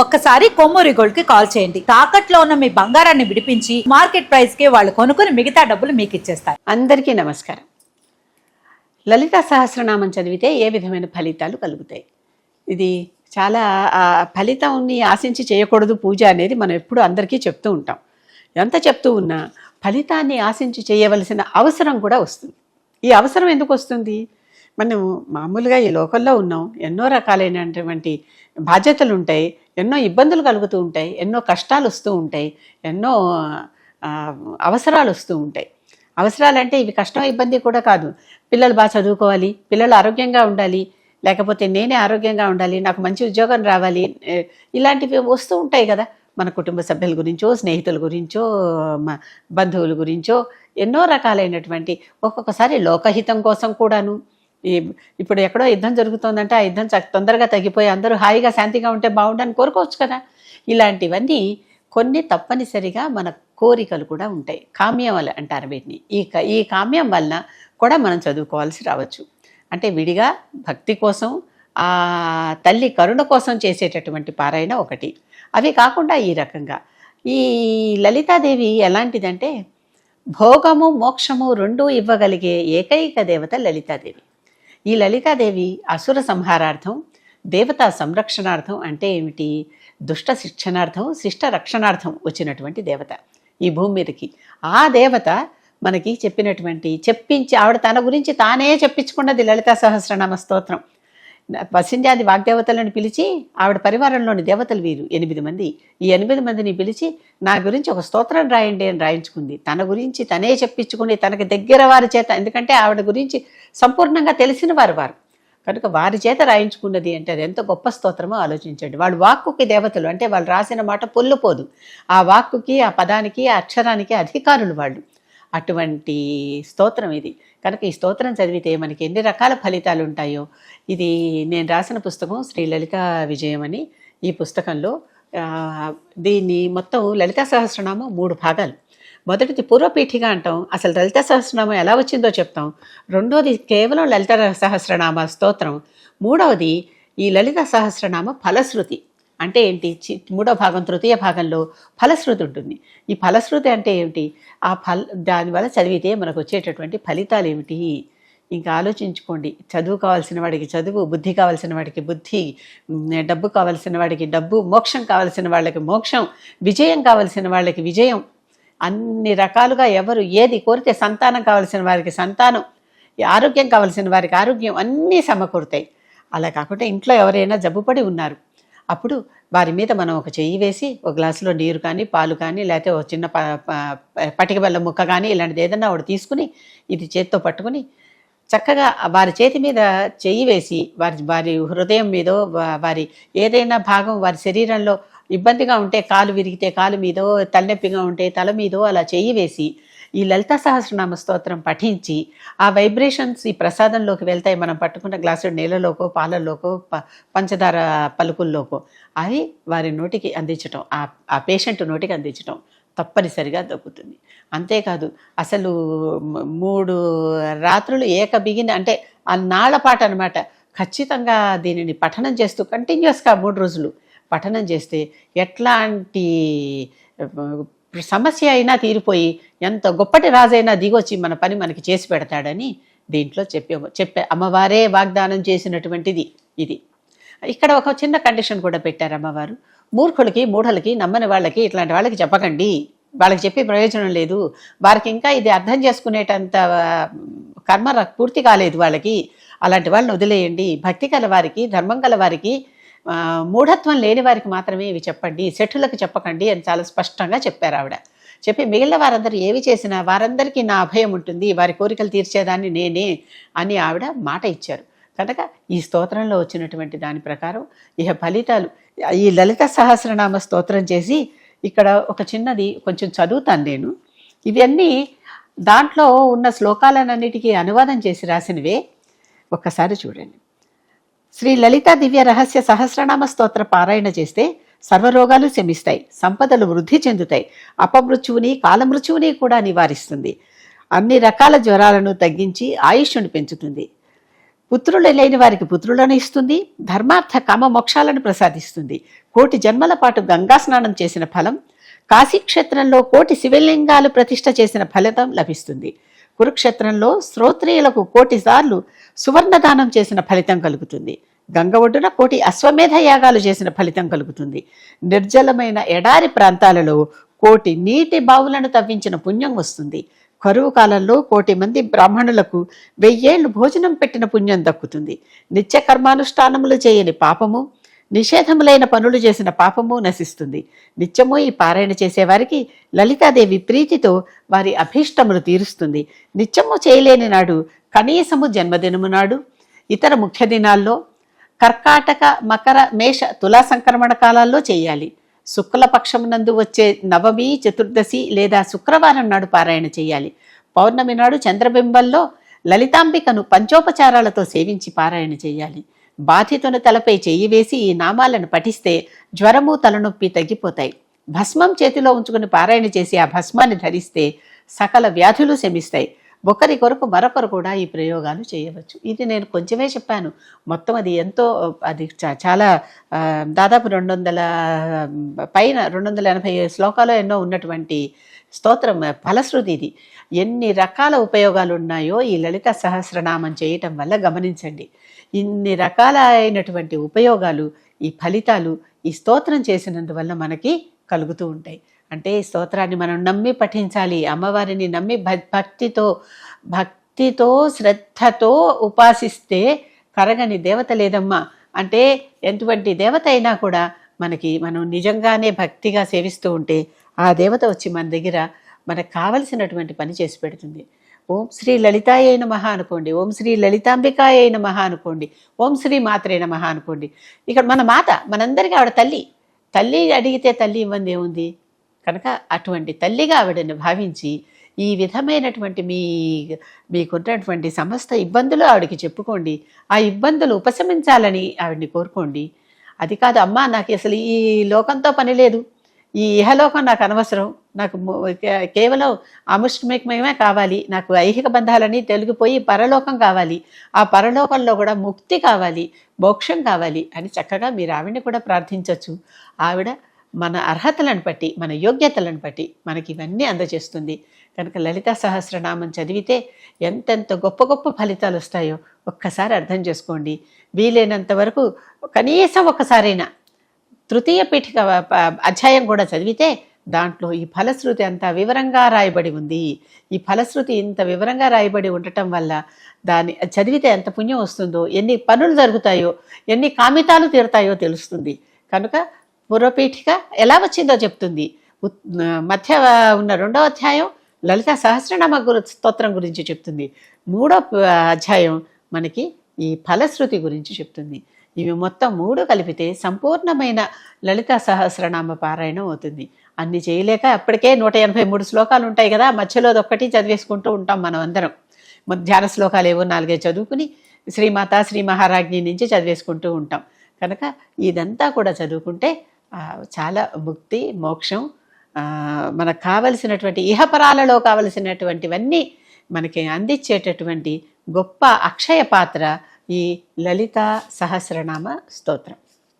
ఒక్కసారి కొమ్మూరి గోల్డ్ కి కాల్ చేయండి. తాకట్లో ఉన్న మీ బంగారాన్ని విడిపించి మార్కెట్ ప్రైస్ కి వాళ్ళు కొనుక్కుని మిగతా డబ్బులు మీకు ఇచ్చేస్తారు. అందరికీ నమస్కారం. లలితా సహస్రనామం చదివితే ఏ విధమైన ఫలితాలు కలుగుతాయి? ఇది చాలా ఫలితాన్ని ఆశించి చేయకూడదు పూజ అనేది మనం ఎప్పుడు అందరికీ చెప్తూ ఉంటాం. ఎంత చెప్తూ ఉన్నా ఫలితాన్ని ఆశించి చేయవలసిన అవసరం కూడా వస్తుంది. ఈ అవసరం ఎందుకు వస్తుంది? మనం మామూలుగా ఈ లోకల్లో ఉన్నాం, ఎన్నో రకాలైనటువంటి బాధ్యతలు ఉంటాయి, ఎన్నో ఇబ్బందులు కలుగుతూ ఉంటాయి, ఎన్నో కష్టాలు వస్తూ ఉంటాయి, ఎన్నో అవసరాలు వస్తూ ఉంటాయి. అవసరాలంటే ఇవి కష్టం ఇబ్బంది కూడా కాదు. పిల్లలు బాగా చదువుకోవాలి, పిల్లలు ఆరోగ్యంగా ఉండాలి, లేకపోతే నేనే ఆరోగ్యంగా ఉండాలి, నాకు మంచి ఉద్యోగం రావాలి, ఇలాంటివి వస్తూ ఉంటాయి కదా. మన కుటుంబ సభ్యుల గురించో, స్నేహితుల గురించో, బంధువుల గురించో ఎన్నో రకాలైనటువంటి, ఒక్కొక్కసారి లోకహితం కోసం కూడాను. ఇప్పుడు ఎక్కడో యుద్ధం జరుగుతుందంటే ఆ యుద్ధం తొందరగా తగ్గిపోయి అందరూ హాయిగా శాంతిగా ఉంటే బాగుండని కోరుకోవచ్చు కదా. ఇలాంటివన్నీ కొన్ని తప్పనిసరిగా మన కోరికలు కూడా ఉంటాయి. కామ్యం అంటారు వీటిని. ఈ కామ్యం వలన కూడా మనం చదువుకోవాల్సి రావచ్చు. అంటే విడిగా భక్తి కోసం, ఆ తల్లి కరుణ కోసం చేసేటటువంటి పారాయణ ఒకటి. అవి కాకుండా ఈ రకంగా ఈ లలితాదేవి ఎలాంటిదంటే భోగము మోక్షము రెండూ ఇవ్వగలిగే ఏకైక దేవత లలితాదేవి. ఈ లలితాదేవి అసుర సంహారార్థం, దేవతా సంరక్షణార్థం, అంటే ఏమిటి, దుష్ట శిక్షణార్థం, శిష్ట రక్షణార్థం వచ్చినటువంటి దేవత ఈ భూమి మీదకి. ఆ దేవత మనకి చెప్పించి ఆవిడ తన గురించి తానే చెప్పించుకున్నది లలితా సహస్రనామ స్తోత్రం. వసింజాది వాగ్దేవతలను పిలిచి, ఆవిడ పరివారంలోని దేవతలు వీరు 8 మంది, ఈ 8 మందిని పిలిచి నా గురించి ఒక స్తోత్రం రాయండి అని రాయించుకుంది. తన గురించి తనే చెప్పించుకుని తనకి దగ్గర వారి చేత, ఎందుకంటే ఆవిడ గురించి సంపూర్ణంగా తెలిసిన వారు కనుక వారి చేత రాయించుకున్నది అంటే అది ఎంత గొప్ప స్తోత్రమో ఆలోచించండి. వాళ్ళు వాక్కుకి దేవతలు, అంటే వాళ్ళు రాసిన మాట పొల్లుపోదు. ఆ వాక్కుకి, ఆ పదానికి, ఆ అక్షరానికి అధికారులు వాళ్ళు. అటువంటి స్తోత్రం ఇది. కనుక ఈ స్తోత్రం చదివితే మనకి ఎన్ని రకాల ఫలితాలు ఉంటాయో. ఇది నేను రాసిన పుస్తకం శ్రీ లలితా విజయం అని. ఈ పుస్తకంలో దీన్ని మొత్తం లలితా సహస్రనామం 3 భాగాలు. మొదటిది పూర్వపీఠిక అంటాం, అసలు లలితా సహస్రనామం ఎలా వచ్చిందో చెప్తాం. రెండోది కేవలం లలిత సహస్రనామ స్తోత్రం. మూడవది ఈ లలిత సహస్రనామ ఫలశ్రుతి. అంటే ఏంటి, 3వ భాగం తృతీయ భాగంలో ఫలశ్రుతి ఉంటుంది. ఈ ఫలశ్రుతి అంటే ఏమిటి, దానివల్ల చదివితే మనకు వచ్చేటటువంటి ఫలితాలు ఏమిటి ఇంకా ఆలోచించుకోండి. చదువు కావాల్సిన వాడికి చదువు, బుద్ధి కావాల్సిన వాడికి బుద్ధి, డబ్బు కావాల్సిన వాడికి డబ్బు, మోక్షం కావాల్సిన వాళ్ళకి మోక్షం, విజయం కావాల్సిన వాళ్ళకి విజయం, అన్ని రకాలుగా ఎవరు ఏది కోరితే, సంతానం కావాల్సిన వారికి సంతానం, ఆరోగ్యం కావాల్సిన వారికి ఆరోగ్యం, అన్నీ సమకూరుతాయి. అలా కాకుండా ఇంట్లో ఎవరైనా జబ్బుపడి ఉన్నారు, అప్పుడు వారి మీద మనం ఒక చెయ్యి వేసి ఒక గ్లాసులో నీరు కానీ, పాలు కానీ, లేకపోతే ఒక చిన్న పటిక బెల్లం ముక్క కానీ, ఇలాంటిది ఏదన్నా ఒకటి తీసుకుని ఇది చేత్తో పట్టుకుని చక్కగా వారి చేతి మీద చెయ్యి వేసి, వారి హృదయం మీదో, వారి ఏదైనా భాగం వారి శరీరంలో ఇబ్బందిగా ఉంటే, కాలు విరిగితే కాలు మీదో, తలనొప్పిగా ఉంటే తల మీదో అలా చెయ్యి వేసి ఈ లలితా సహస్రనామ స్తోత్రం పఠించి ఆ వైబ్రేషన్స్ ఈ ప్రసాదంలోకి వెళ్తాయి. మనం పట్టుకున్న గ్లాసు నీళ్ళలోకో, పాలల్లోకో, పంచదార పలుకుల్లోకో అవి వారి నోటికి అందించటం, ఆ పేషెంట్ నోటికి అందించటం తప్పనిసరిగా దొరుకుతుంది. అంతేకాదు అసలు 3 రాత్రులు బిగిన, అంటే ఆ నాళ్ళపాట అనమాట, ఖచ్చితంగా దీనిని పఠనం చేస్తూ కంటిన్యూస్గా 3 రోజులు పఠనం చేస్తే ఎట్లాంటి సమస్య అయినా తీరిపోయి ఎంత గొప్పటి రాజైనా దిగొచ్చి మన పని మనకి చేసి పెడతాడని దీంట్లో చెప్పే అమ్మవారే వాగ్దానం చేసినటువంటిది ఇది. ఇక్కడ ఒక చిన్న కండిషన్ కూడా పెట్టారు అమ్మవారు. మూర్ఖులకి, మూఢలకి, నమ్మని వాళ్ళకి, ఇట్లాంటి వాళ్ళకి చెప్పకండి, వాళ్ళకి చెప్పే ప్రయోజనం లేదు, వారికి ఇంకా ఇది అర్థం చేసుకునేటంత కర్మ పూర్తి కాలేదు వాళ్ళకి, అలాంటి వాళ్ళని వదిలేయండి, భక్తి కల వారికి, ధర్మం కల వారికి, మూఢత్వం లేని వారికి మాత్రమే ఇవి చెప్పండి, శఠులకు చెప్పకండి అని చాలా స్పష్టంగా చెప్పారు ఆవిడ. చెప్పి మిగిలిన వారందరూ ఏవి చేసినా వారందరికీ నా అభయం ఉంటుంది, వారి కోరికలు తీర్చేదాన్ని నేనే అని ఆవిడ మాట ఇచ్చారు. కనుక ఈ స్తోత్రంలో వచ్చినటువంటి దాని ప్రకారం ఇహ ఫలితాలు, ఈ లలిత సహస్రనామ స్తోత్రం చేసి ఇక్కడ ఒక చిన్నది కొంచెం చదువుతాను నేను. ఇవన్నీ దాంట్లో ఉన్న శ్లోకాలన్నిటికీ అనువాదం చేసి రాసినవే. ఒక్కసారి చూడండి. శ్రీ లలితా దివ్య రహస్య సహస్రనామ స్తోత్ర పారాయణ చేస్తే సర్వరోగాలు శమిస్తాయి, సంపదలు వృద్ధి చెందుతాయి, అపమృత్యువుని, కాలమృత్యువుని కూడా నివారిస్తుంది, అన్ని రకాల జ్వరాలను తగ్గించి ఆయుష్ను పెంచుతుంది, పుత్రులు లేని వారికి పుత్రులను ఇస్తుంది, ధర్మార్థ కామ మోక్షాలను ప్రసాదిస్తుంది, కోటి జన్మల పాటు గంగా స్నానం చేసిన ఫలం, కాశీక్షేత్రంలో కోటి శివలింగాలు ప్రతిష్ఠ చేసిన ఫలితం లభిస్తుంది. కురుక్షేత్రంలో శ్రోత్రియులకు 1,000,000 సార్లు సువర్ణదానం చేసిన ఫలితం కలుగుతుంది. గంగ ఒడ్డున 1,000,000 అశ్వమేధ యాగాలు చేసిన ఫలితం కలుగుతుంది. నిర్జలమైన ఎడారి ప్రాంతాలలో 1,000,000 నీటి బావులను తవ్వించిన పుణ్యం వస్తుంది. కరువు కాలంలో 1,000,000 మంది బ్రాహ్మణులకు 1000 ఏళ్లు భోజనం పెట్టిన పుణ్యం దక్కుతుంది. నిత్య కర్మానుష్ఠానములు చేయని పాపము, నిషేధములైన పనులు చేసిన పాపము నశిస్తుంది. నిత్యము ఈ పారాయణ చేసేవారికి లలితాదేవి ప్రీతితో వారి అభీష్టములు తీరుస్తుంది. నిత్యము చేయలేని నాడు కనీసము జన్మదినము నాడు, ఇతర ముఖ్య దినాల్లో, కర్కాటక, మకర, మేష, తులా సంక్రమణ కాలాల్లో చేయాలి. శుక్లపక్షమునందు వచ్చే నవమి, చతుర్దశి లేదా శుక్రవారం నాడు పారాయణ చేయాలి. పౌర్ణమి నాడు చంద్రబింబంలో లలితాంబికను పంచోపచారాలతో సేవించి పారాయణ చేయాలి. బాధితుని తలపై చెయ్యి వేసి ఈ నామాలను పఠిస్తే జ్వరము, తలనొప్పి తగ్గిపోతాయి. భస్మం చేతిలో ఉంచుకుని పారాయణ చేసి ఆ భస్మాన్ని ధరిస్తే సకల వ్యాధులు శమిస్తాయి. ఒకరి కొరకు మరొకరు కూడా ఈ ప్రయోగాలు చేయవచ్చు. ఇది నేను కొంచెమే చెప్పాను, మొత్తం అది ఎంతో, అది చాలా దాదాపు 200 పైన 280 శ్లోకాలు ఎన్నో ఉన్నటువంటి స్తోత్రం, ఫలశ్రుతి ఇది. ఎన్ని రకాల ఉపయోగాలు ఉన్నాయో ఈ లలిత సహస్రనామం చేయటం వల్ల గమనించండి. ఇన్ని రకాలైనటువంటి ఉపయోగాలు, ఈ ఫలితాలు ఈ స్తోత్రం చేసినందువల్ల మనకి కలుగుతూ ఉంటాయి. అంటే ఈ స్తోత్రాన్ని మనం నమ్మి పఠించాలి. అమ్మవారిని నమ్మి భక్తితో శ్రద్ధతో ఉపాసిస్తే కరగని దేవత లేదమ్మా. అంటే ఎటువంటి దేవత అయినా కూడా మనం నిజంగానే భక్తిగా సేవిస్తూ ఉంటే ఆ దేవత వచ్చి మన దగ్గర మనకు కావలసినటువంటి పని చేసి పెడుతుంది. ఓం శ్రీ లలితాయ నమః అనుకోండి, ఓం శ్రీ లలితాంబికాయ నమః అనుకోండి, ఓం శ్రీ మాత్రే నమః అనుకోండి. ఇక్కడ మన మాత, మనందరికీ ఆవిడ తల్లి అడిగితే తల్లి ఇవ్వంది ఏముంది కనుక అటువంటి తల్లిగా ఆవిడని భావించి ఈ విధమైనటువంటి మీకున్నటువంటి సమస్త ఇబ్బందులు ఆవిడకి చెప్పుకోండి. ఆ ఇబ్బందులు ఉపశమించాలని ఆవిడని కోరుకోండి. అది కాదు, అమ్మా నాకు అసలు ఈ లోకంతో పని లేదు, ఈ ఇహలోకం నాకు అనవసరం, నాకు కేవలం అముష్మికమే కావాలి, నాకు ఐహిక బంధాలని తొలగిపోయి పరలోకం కావాలి, ఆ పరలోకంలో కూడా ముక్తి కావాలి, మోక్షం కావాలి అని చక్కగా మీరు ఆవిడని కూడా ప్రార్థించవచ్చు. ఆవిడ మన అర్హతలను బట్టి, మన యోగ్యతలను బట్టి మనకి ఇవన్నీ అందజేస్తుంది. కనుక లలితా సహస్రనామం చదివితే ఎంతెంత గొప్ప గొప్ప ఫలితాలు వస్తాయో ఒక్కసారి అర్థం చేసుకోండి. వీలైనంత వరకు కనీసం ఒకసారైనా తృతీయ పీఠిక అధ్యాయం కూడా చదివితే దాంట్లో ఈ ఫలశ్రుతి అంతా వివరంగా రాయబడి ఉంది. ఈ ఫలశ్రుతి ఇంత వివరంగా రాయబడి ఉండటం వల్ల దాన్ని చదివితే ఎంత పుణ్యం వస్తుందో, ఎన్ని పనులు జరుగుతాయో, ఎన్ని కామితాలు తీరుతాయో తెలుస్తుంది. కనుక పూర్వపీఠిక ఎలా వచ్చిందో చెప్తుంది. మధ్య ఉన్న 2వ అధ్యాయం లలితా సహస్రనామ స్తోత్రం గురించి చెప్తుంది. 3వ అధ్యాయం మనకి ఈ ఫలశ్రుతి గురించి చెప్తుంది. ఇవి మొత్తం 3 కలిపితే సంపూర్ణమైన లలితా సహస్రనామ పారాయణం అవుతుంది. అన్ని చేయలేక అప్పటికే 183 శ్లోకాలు ఉంటాయి కదా, మధ్యలో ఒక్కటి చదివేసుకుంటూ ఉంటాం మనం అందరం. ధ్యాన శ్లోకాలు ఏవో 4 చదువుకుని శ్రీమాత, శ్రీ మహారాజ్ఞి నుంచి చదివేసుకుంటూ ఉంటాం. కనుక ఇదంతా కూడా చదువుకుంటే చాలా ముక్తి, మోక్షం, మనకు కావలసినటువంటి ఇహపరాలలో కావలసినటువంటివన్నీ మనకి అందించేటటువంటి గొప్ప అక్షయ పాత్ర ఈ లలితా సహస్రనామ స్తోత్రం.